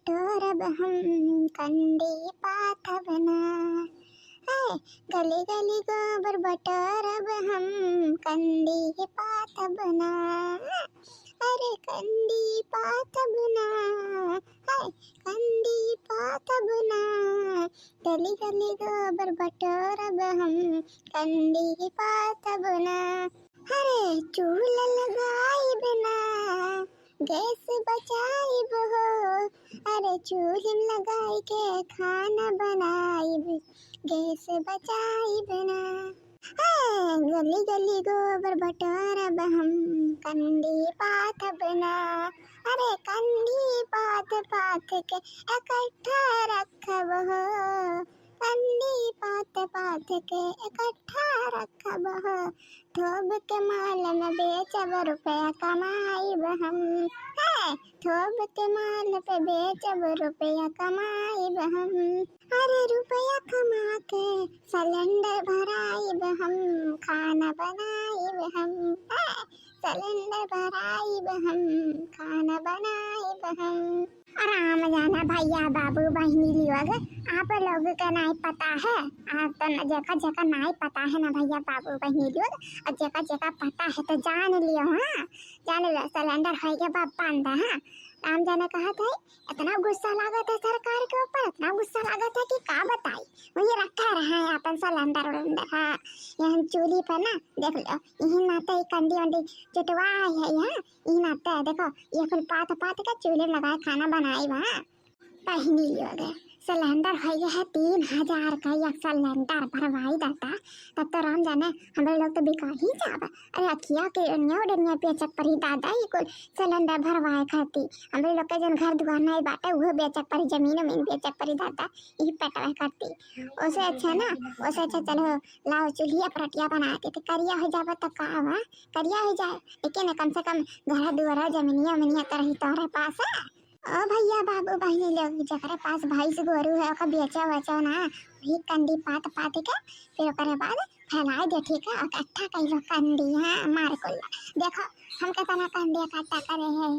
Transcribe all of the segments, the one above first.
बटोरब हम कंदी पाथबना। हाय गली गली गोबर बटोरब हम कंदी पाथबना। अरे कंदी पाथबना, हाय कंदी पाथबना। गली गली गोबर बटोरब हम कंदी पाथबना। अरे चूल्हा लगाई बिना गैस बचाई हो। अरे चूल्हे में लगाई के खाना बनाई गैस बचाई बिना। गली गली गोबर बटोरब हम कंदी पाथबना। अरे कंदी पाथ पाथ के इकट्ठा रखब हो। कंदी पाथ पाथ के इकट्ठा रखब हो। थोब के माल में बेचब रुपया कमाईब हम। थोब के माल पे बेचब रुपया कमाईब हम। अरे रुपया कमा के सिलेंडर भराईब हम, खाना बनाईब हम। सिलेंडर भराईब हम, खाना बनाईब हम। आराम जाना भैया बाबू बहनी लोग, आप लोग का नहीं पता है। आप तो जगह जगह नहीं पता है ना भैया बाबू बहनी लोग, और जगह जगह पता है तो जान लियो। हाँ जान लो सिलेंडर हो गया बाप बंद। हाँ राम जाने कहा था इतना गुस्सा लगा था सरकार के ऊपर, इतना गुस्सा लगा था कि का बताई। वही रखा रहा है अपन सिलेंडर उलेंडर। हाँ यहाँ चूल्ही पर ना देख लो, यही नाते ही कंडी वंडी चटवा है यहाँ, यही नाते है देखो ये कुल पात पात के चूल्हे में लगाए खाना बनाई। वहाँ पहनी लोग सिलेंडर हो गया है 3000 का एक सिलेंडर भरवाई जाता। तब तो राम जाने हम लोग तो बिका ही जाब। अरे अखिया के डनिया बेचक पर ही दादा ही कुल सिलेंडर भरवाए खाती। हम लोग के जन घर दुआर नहीं बाटे वो बेचक पर जमीन उमीन बेचक पर ही दादा यही पटवा करती। उससे अच्छा ना, उससे अच्छा चलो लाओ चूल्हिया पराठिया बनाते तो करिया हो जाए तो का हुआ करिया हो जाए, लेकिन कम से कम घर दुआरा जमीनिया उमीनिया तो रही तुम्हारे पास है। ओ भैया बाबू बहनी लोग जकरे पास भैंस गोरू है ओका बेचा वचा ना वही कंदी पात पात के फिर ओकरे बाद फैलाए दे ठीक है। इकट्ठा कइलो कंदी है मार कुल्ला देखो हम कितना कंदी इकट्ठा करे हैं।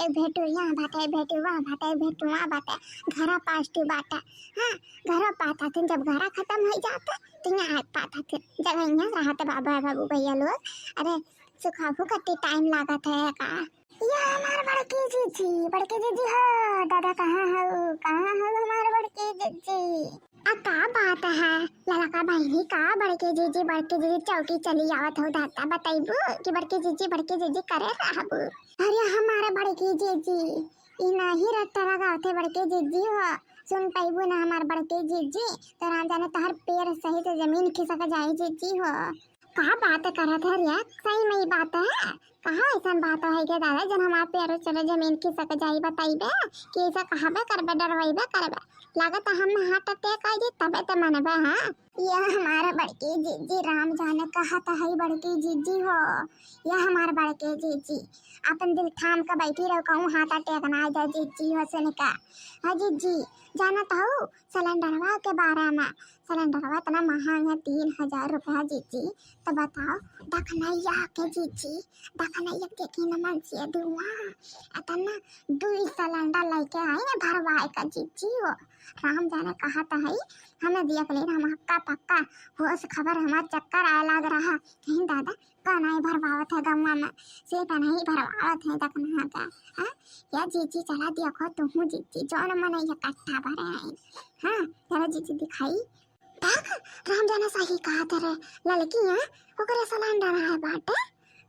एक भेटू यहाँ बाटे भेटू वहाँ बाटे भेटू वहाँ बाटे घरा पास्टू बाटे। हाँ घरा पाता थे जब घरा खत्म हो जाता तो यहाँ पाता थे जब यहाँ रहते बाबा बाबू भैया लोग। अरे सुखाफू कत्ती टाइम लागत है का। ये हमारे बड़की जीजी हो दादा कहाँ हो हमारे बड़की जीजी। का बात है लड़का बहनी का बड़की जीजी चौकी चली आवत हो दादा बताइबू कि बड़की जीजी करे रहबू। अरे हमारे बड़की जीजी इना ही रट्टा लगाते बड़की जीजी हो सुन पाइबू ना हमारे बड़की जीजी तो राम जाने तहर पैर सही से जमीन खिसक जाए जीजी हो। कहा बात करत है रे सही में ही बात है। कहाँ ऐसा बात है के दादा जन हमारे पैरों चले जमीन खिसक जाई बताइबे कि ऐसा कहाबे करबे डरवाइबे करबे लागत हम हाथ अटैक आई तबे तो मनबे। हाँ यह हमारे बड़की जीजी राम जाने कहा था है बड़की जीजी हो। यह हमारे बड़के जीजी अपन दिल थाम का बैठी रहो कहूँ हाथ अटैक ना आ जाए जीजी हो सुन का। हाँ जीजी जाना तो सिलेंडरवा के बारे में। सिलेंडरवा इतना महंगा है 3000 रुपया जीजी। तो बताओ दखनैया के जीजी दखनैया देखी न मन से दुआ इतना 2 सिलेंडर लेके आई ना भरवाए का जीजी हो। राम जाने कहा था है हमें दिया ले हम हक्का पक्का होश खबर हमारा चक्कर आए लग रहा कहीं दादा का नहीं भरवावत है गौवा में सिर्फ नहीं भरवावत है दखना का। हाँ या जीजी चला दिया खो तुम जीजी जौन मन इकट्ठा भरे हैं। हाँ जरा जीजी दिखाई राम जाने सही कहा तेरे लड़की है ओकरे सिलेंडर है बाटे।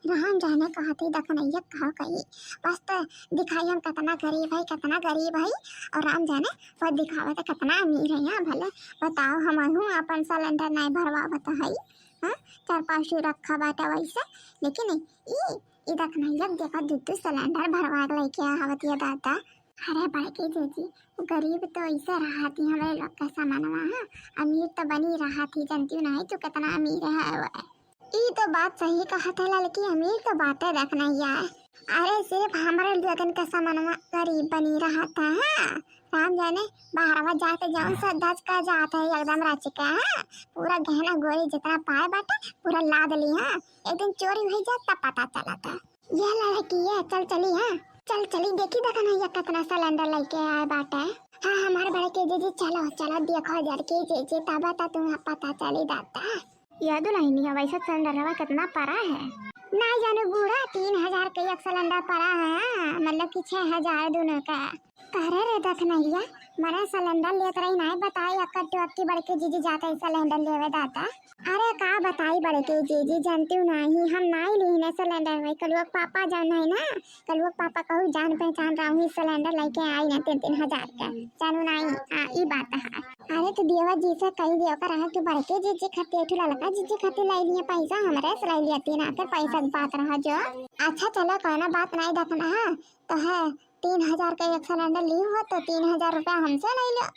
राम जाने कहा थी दखनैया कहा कही बस तो दिखाई हम कितना गरीब है और राम जाने वो दिखावे तो कितना अमीर है। यहाँ भले बताओ हम हूँ अपन सिलेंडर नहीं भरवावत है। हाँ 4-5 रखा बाटे वैसे लेकिन ये दखनैया देखा 2 सिलेंडर भरवा लेके आवत है दादा। अरे बड़की जीजी गरीब तो ऐसे रहा थी हमारे लोग का सामानवा। हाँ अमीर तो बनी रहा थी जनती नहीं तो कितना अमीर है वो। ये तो बात सही कहा था लड़की अमीर तो बात है दखनैया। अरे सिर्फ हमारे लोगन का सामानवा गरीब बनी रहा था। हाँ राम जाने बाहरवा जाते जाऊँ सब 10 का जाता है एकदम रच का। हाँ पूरा गहना गोरी जितना पाए बाटे पूरा लाद ली। हाँ एक दिन चोरी हुई जाता पता चला था। यह लड़की है चल चली। हाँ चल चली देखी देखा नहीं ये कितना सिलेंडर लेके आए बाटे। हाँ हमारे बड़े के जीजी चलो चलो देखो जर के जीजी तब तो तुम्हें पता चली जाता। यह दुल्हनिया वैसे सिलेंडर कितना पड़ा है नहीं जाने बूढ़ा 3000 का एक सिलेंडर पड़ा है मतलब कि 6000 दोनों का। करे रे देख नहीं मरे सिलेंडर लेकर ही नहीं बताई अक्की बड़के जीजी जाते सिलेंडर लेवे दाता। अरे का बताई बड़के जीजी जानती हूँ नहीं हम नहीं ली सिलेंडर भाई कल पापा जान है ना कल पापा कहूँ जान पहचान रहा हूँ सिलेंडर लेके आई ना 3000 का जानू नहीं ये बात है। अरे तो देवा जी से कही दियो कर रहा कि बड़के जीजी खाते ठुला लगा जीजी खाते लाई लिए पैसा हमारे से लाई लिया 3 आकर पैसा बात रहा जो। अच्छा चलो कोई ना बात नहीं देखना है तो है 3000 का एक सिलेंडर ली हो तो 3000 रुपया हमसे नहीं लिया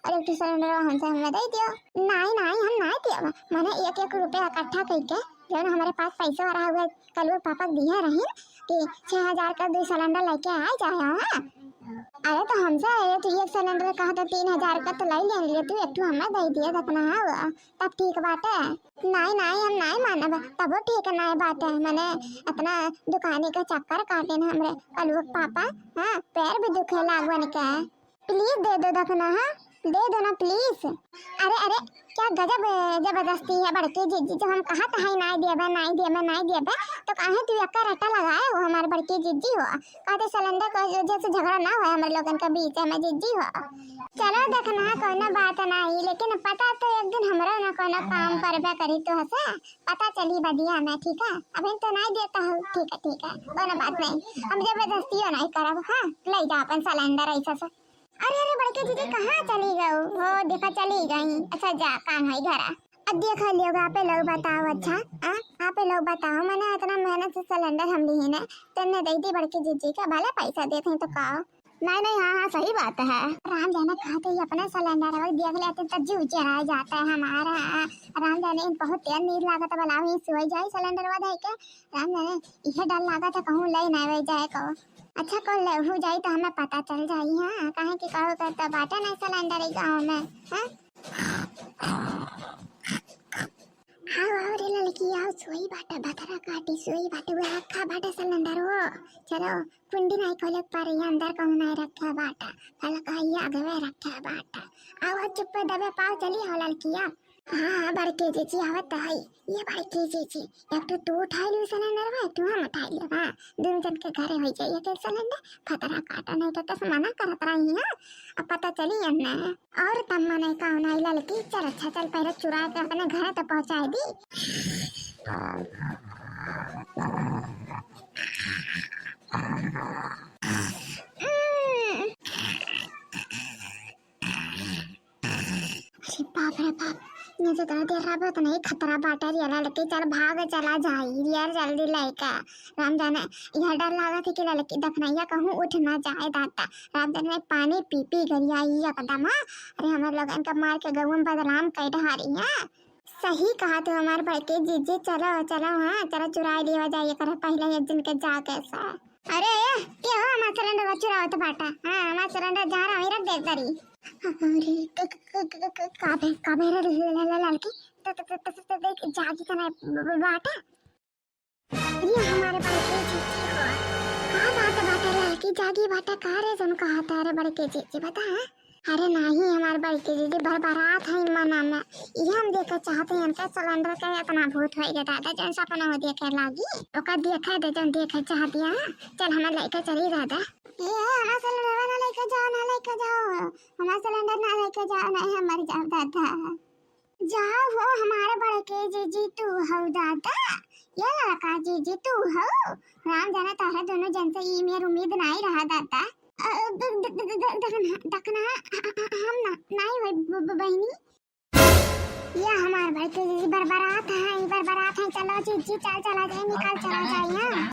और एक सिलेंडर हमसे हमें दे दियो। नहीं नहीं हम नहीं दिया मैंने 1-1 रुपया इकट्ठा करके जो हमारे पास पैसा आ रहा हुआ कल वो पापा दिया रही कि 6000 का 2 सिलेंडर लेके आ जाए। अरे तो हमसे तो एक सिलेंडर कहा तो 3000 का तो लाई ले तू एक हमें दे दिया देखना है तब ठीक बात है। नहीं नहीं हम नहीं मानब तब ठीक है नहीं बात है मैंने अपना दुकानी का चक्कर काटे ना हमरे कल पापा हाँ पैर भी दुखे लागवन का प्लीज दे दो देखना है दे दो ना प्लीज। अरे अरे क्या गजब जबरदस्ती है बड़के जीजी जो हम कहा था नहीं देबे तो कहे तू एक रट्टा लगाए हो हमारे बड़के जीजी हो कहते सिलेंडर को जैसे झगड़ा ना हो हमारे लोगन के बीच में जीजी हो। चलो देखना कोई बात नहीं लेकिन पता तो एक दिन हमारा ना कोई काम करबे करी तो हसे पता चली बदिया में ठीक है अभी तो नहीं देता हूँ ठीक है कोई बात नहीं हम जबरदस्ती नहीं करब। हाँ ले जा अपन सिलेंडर ऐसा से। अरे बड़के दीदी कहाँ चली गई वो देखा चली गई। अच्छा जा काम है घर अब देखा लोग आप लोग बताओ। अच्छा आप लोग बताओ मैंने इतना मेहनत से सिलेंडर हम ली ना तेने दे दी बड़के जीजी का भले पैसा देते तो कहो नहीं हाँ सही बात है। राम जाने खाते ही अपना सिलेंडर और देख लेते तो जीव चढ़ा जाता है हमारा। राम जाने बहुत तेल नीर लागत भला ही सोई जाए सिलेंडर वादा के राम जाने यह डर लागत है कहूँ ले नहीं जाए कहो। अच्छा कल हो जाए तो हमें पता चल जाए। हाँ कहे कि कहो करता बाटा नहीं सिलेंडर गाँव में। हाँ रे लड़की आओ सोई बाटा बतरा काटी सोई बाटे वो रखा बाटा सिलेंडर हो चलो कुंडी नहीं खोले पर ये अंदर कहूँ नहीं रखा बाटा कल कही आगे रखा बाटा आओ चुप दबे पाओ चली हो लड़की आप। हाँ बड़के जीजी आवत है ये बड़के जीजी एक तो तू उठा ली सिलेंडर में तू हम उठा लियो। हाँ दोनों जन के घरे हो जाए एक सिलेंडर फतरा काटा नहीं तो कैसे मना करत रही है अब पता चली हमने और तब मने का नहीं लड़की चल अच्छा चल पहले चुरा के अपने घर तक पहुंचा दी। बाप रे बाप मुझे तो देर रहा तो नहीं खतरा बाटा रिया लड़की चल भाग चला जाए यार जल्दी लड़का। राम जाने यह डर लगा थी कि लड़की दखनैया कहूँ उठ ना जाए दाता। राम जाने पानी पी गई आई एकदम। अरे हमारे लोगन का मार के गऊ में बदनाम कई ढारी है। सही कहा तो हमारे बड़के जीजी चलो चलो हाँ चलो चुरा लिया जाइए कर पहले एक दिन के जाके सा। अरे क्या हो हमारा सिलेंडर चुराओ तो बाटा। हाँ हमारा सिलेंडर जा रहा है रख दे तरी अरे काबे लड़की तो जागी का नहीं बाटा ये हमारे बड़के जीजी कहाँ बाटा लड़की जागी बाटा कहाँ रे सुन कहा था अरे बड़के जीजी बता। अरे नहीं हमारे बड़के जीजी बरात है मना में ये हम देखा चाहते हैं इनका सिलेंडर का इतना भूत हो गया दादा जौन सपना हो देखे लागी ओका देखा दे जौन देखे चाह दिया। चल हमें लेके चली दादा ये हमारा सिलेंडर ना लेके जाओ हमारा सिलेंडर ना लेके जाओ नहीं हम मर जाओ दादा। जाओ हो हमारे बड़के जीजी तू हो दादा ये लड़का जीजी तू हो। राम जाने तारा दोनों जन से ये मेरी उम्मीद नहीं रहा दादा। दखना हम ना नहीं भाई बहनी ये हमारे भाई के बरबरात है चलो जीजी चल चला जाए निकल चला जाए।